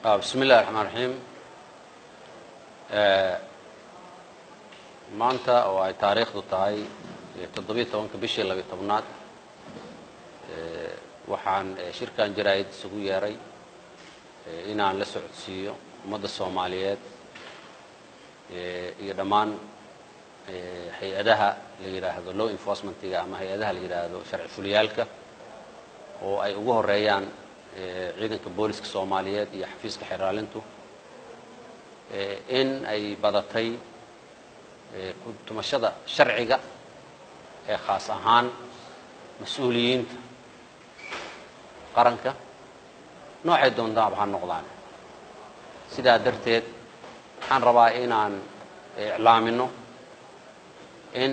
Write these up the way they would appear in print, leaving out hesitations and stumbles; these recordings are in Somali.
بسم الله الرحمن الرحيم. maanta oo ay taariikhdu tahay 17 bishii 12aad waxaan shirkan jaraa'id isugu yeeray inaan la socodsiiyo ummadda Soomaaliyeed iyo dhammaan hay'adaha la yiraahdo law enforcement-iga ama hay'adaha la yiraahdo sharci fuliyaalka oo ay ugu horeeyaan ciidanka booliska Soomaaliyeed iyo xafiiska xiraalintu in ay badatay tumashada sharciga ee khaas ahaan mas'uuliyiinta qaranka noocay doontaan waxaan noqdaan sidaa darteed waxaan rabaa inaan iclaamino in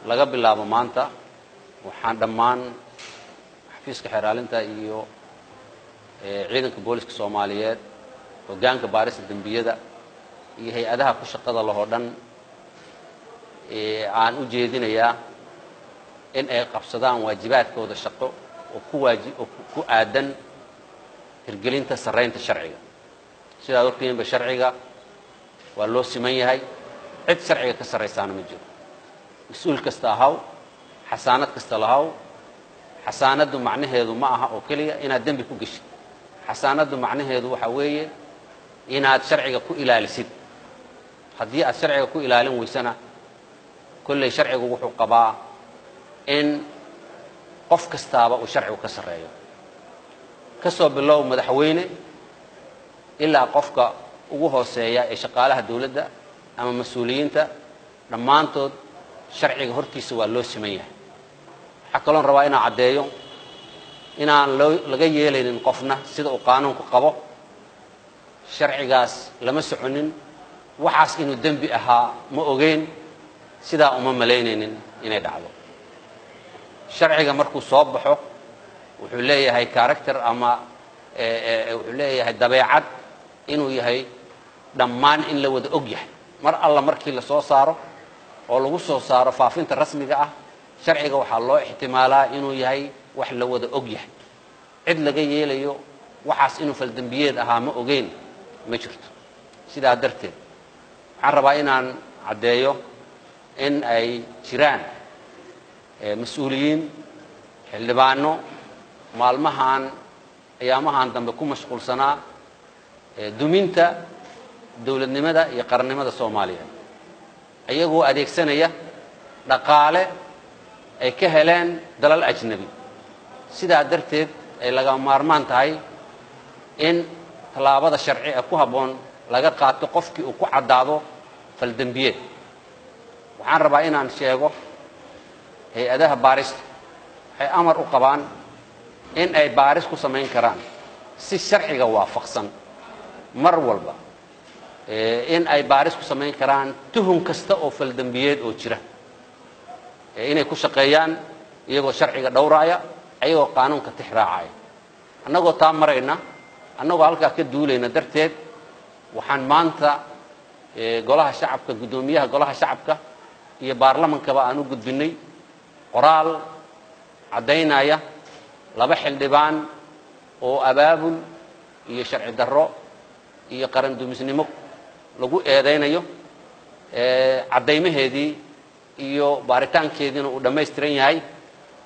laga bilaabo maanta waxaan dhammaan xafiiska xiraalinta iyo ciidanka booliska Soomaaliyeed hoggaanka baarista dambiyada iyo hay'adaha ku shaqada laho dhan aan u jeedinayaa in ay qabsadaan waajibaadkooda shaqo oo ku aadan hirgelinta sareynta sharciga sida ogtiinba sharciga waa loo siman yahay cid sharciga ka sareysaana ma jiro mas'uul kasta ahaw xasaanad kasta lahaw xasaanadu macnaheedu ma aha oo kaliya inaad dambi ku gashid xasaanadu macnaheedu waxa weeye inaad sharciga ku ilaalisid haddii aad sharciga ku ilaalin weysana kullay sharcigu wuxuu qabaa in qof kastaaba uu sharcigu ka sareeyo ka soo bilow madaxweyne ilaa qofka ugu hooseeya ee shaqaalaha dawladda ama mas'uuliyiinta dhammaantood sharciga hortiisa waa loo siman yahay waxa kaloon rabaa inaan caddeeyo inaan laga yeelaynin qofna sida uu qaanuunku qabo sharcigaas lama soconin waxaas inuu dambi ahaa ma ogeyn sidaa uma malaynaynin inay dhacdo sharciga markuu soo baxo wuxuu leeyahay character ama wuxuu leeyahay dabeecad inuu yahay dhammaan in la wada og yahay mar alla markii la soo saaro oo lagu soo saaro faafinta rasmiga ah sharciga waxaa loo ixtimaalaa inuu yahay wax la wada og yahay cid laga yeelayo waxaas inuu faldambiyeed ahaa ma ogeyn ma jirto sidaa darteed waxaan rabaa inaan caddeeyo in ay jiraan mas'uuliyiin xildhibaano maalmahan ayaamahan dambe ku mashquulsanaa duminta dawladnimada iyo qarannimada Soomaaliyeed ayagoo adeegsanaya dhaqaale ay ka heleen dalal ajnabi sidaa darteed ay laga maarmaan tahay in talaabada sharci ee ku habboon laga qaato qofkii uu ku caddaado faldambiyeed waxaan rabaa inaan sheego hay'adaha baarista waxay amar u qabaan in ay baaris ku samayn karaan si sharciga waafaqsan mar walba in ay baaris ku samayn karaan tuhun kasta oo faldambiyeed oo jira inay ku shaqeeyaan iyagoo sharciga dhowraaya ayagoo qaanuunka tixraacaya annagoo taa marayna annagoo halkaa ka duulayna darteed waxaan maanta golaha shacabka guddoomiyaha golaha shacabka iyo baarlamankaba aan u gudbinay qoraal caddaynaya 2 xildhibaan oo abaabul iyo sharci darro iyo qaran dumisnimo lagu eedeynayo caddaymaheedii iyo baaritaankeediina uu dhammaystiran yahay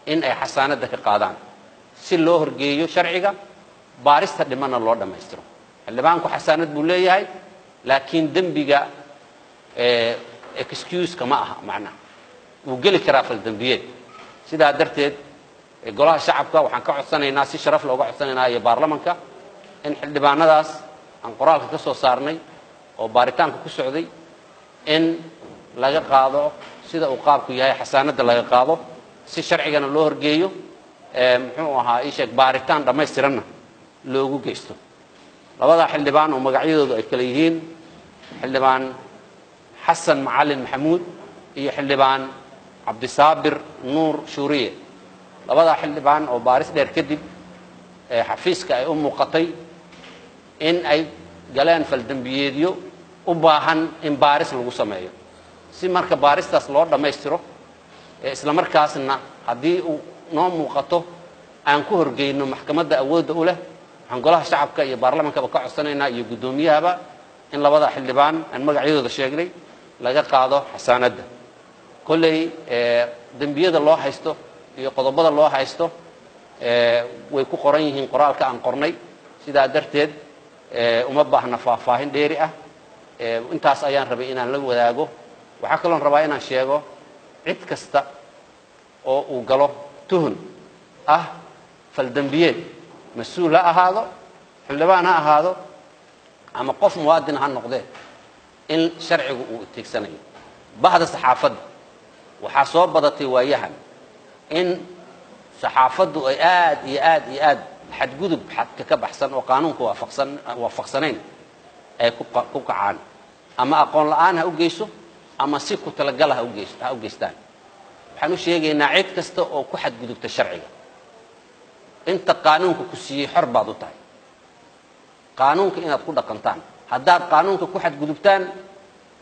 in ay xasaanada ka qaadaan si loo horgeeyo sharciga baarista dhimana loo dhammaystiro xildhibaanku xasaanad buu leeyahay laakiin dambiga excuse kama aha macna uu geli karaa faldambiyeed sidaa darteed golaha shacabka waxaan ka codsanaynaa si sharaf looga codsanaynaa iyo baarlamanka in xildhibaanadaas aan qoraalka ka soo saarnay oo baaritaanka ku socday in laga qaado sida uu qaabku yahay xasaanada laga qaado si sharcigana loo horgeeyo muxuu ahaa ii sheeg baaritaan dhammaystiranna loogu geysto labada xildhibaan oo magacyadoodu ay kala yihiin xildhibaan xasan macalin maxamuud iyo xildhibaan cabdisaabir nuur shuuriye labada xildhibaan oo baaris dheer kadib xafiiska ay u muuqatay in ay galeen faldambiyeedyo u baahan in baaris lagu sameeyo si marka baaristaas loo dhammaystiro isla markaasna haddii uu noo muuqato aan ku horgeyno maxkamadda awoodda u leh waxaan golaha shacabka iyo baarlamaanka ka codsanaynaa iyo gudoomiyahaba in labada xildhibaan aan magacyadooda sheegnay laga qaado xasaanadda kolley dambiyada loo haysto iyo qodobada loo haysto way ku qoran yihiin qoraalka aan qornay sidaa darteed uma baahna faahfaahin dheeri ah intaas ayaan rabay inaan la wadaago waxaa kaloon rabaa inaan sheego cid kasta oo uu galo tuhun ah faldambiyeed mas-uul ha ahaado xildhibaan ha ahaado ama qof muwaadin ha noqdee in sharcigu uu tiigsanayo bahda saxaafadda waxaa soo badatay waayahan in saxaafaddu ay aad iyo aad iyo aad xadgudub xadka ka baxsan oo qaanuunka waafaqsanayn ay ku kacaan ama aqoon la'aan ha u geyso ama si ku talagal ha u geystaan waxaan u sheegaynaa cid kasta oo ku xadgudubta sharciga inta qaanuunka ku siiyey xor baad u tahay qaanuunka inaad ku dhaqantaan haddaad qaanuunka ku xadgudubtaan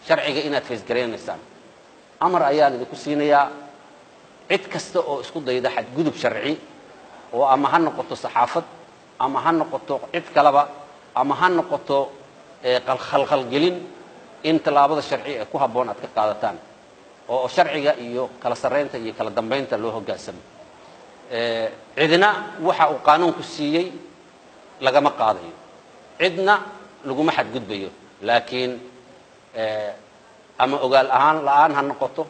sharciga inaad faysgaraynaysaan amar ayaan idinku siinayaa cid kasta oo isku dayda xadgudub sharci oo ama ha noqoto saxaafad ama ha noqoto cid kaleba ama ha noqoto khalkhalgelin in tallaabada sharci ee ku habboon aad ka qaadataan oo sharciga iyo kala sarreynta iyo kala dambeynta loo hoggaansamo cidna waxa uu qaanuunku siiyey lagama qaadayo cidna laguma xadgudbayo laakiin ama ogaal ahaan la'aan ha noqoto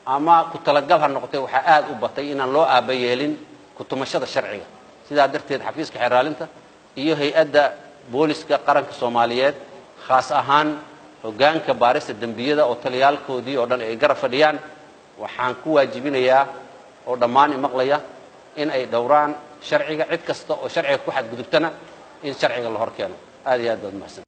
ama ku talagal ha noqotay waxaa aad u batay inaan loo aaba yeelin ku tumashada sharciga sidaa darteed xafiiska xeraalinta iyo hay-adda booliska qaranka Soomaaliyeed khaas ahaan hoggaanka baarista dambiyada oo taliyaalkoodii oo dhan ay garab fadhiyaan waxaan ku waajibinayaa oo dhammaan maqlaya in ay dhowraan sharciga cid kasta oo sharciga ku xadgudubtana in sharciga la hor keeno aad iyo aad baad mahadsan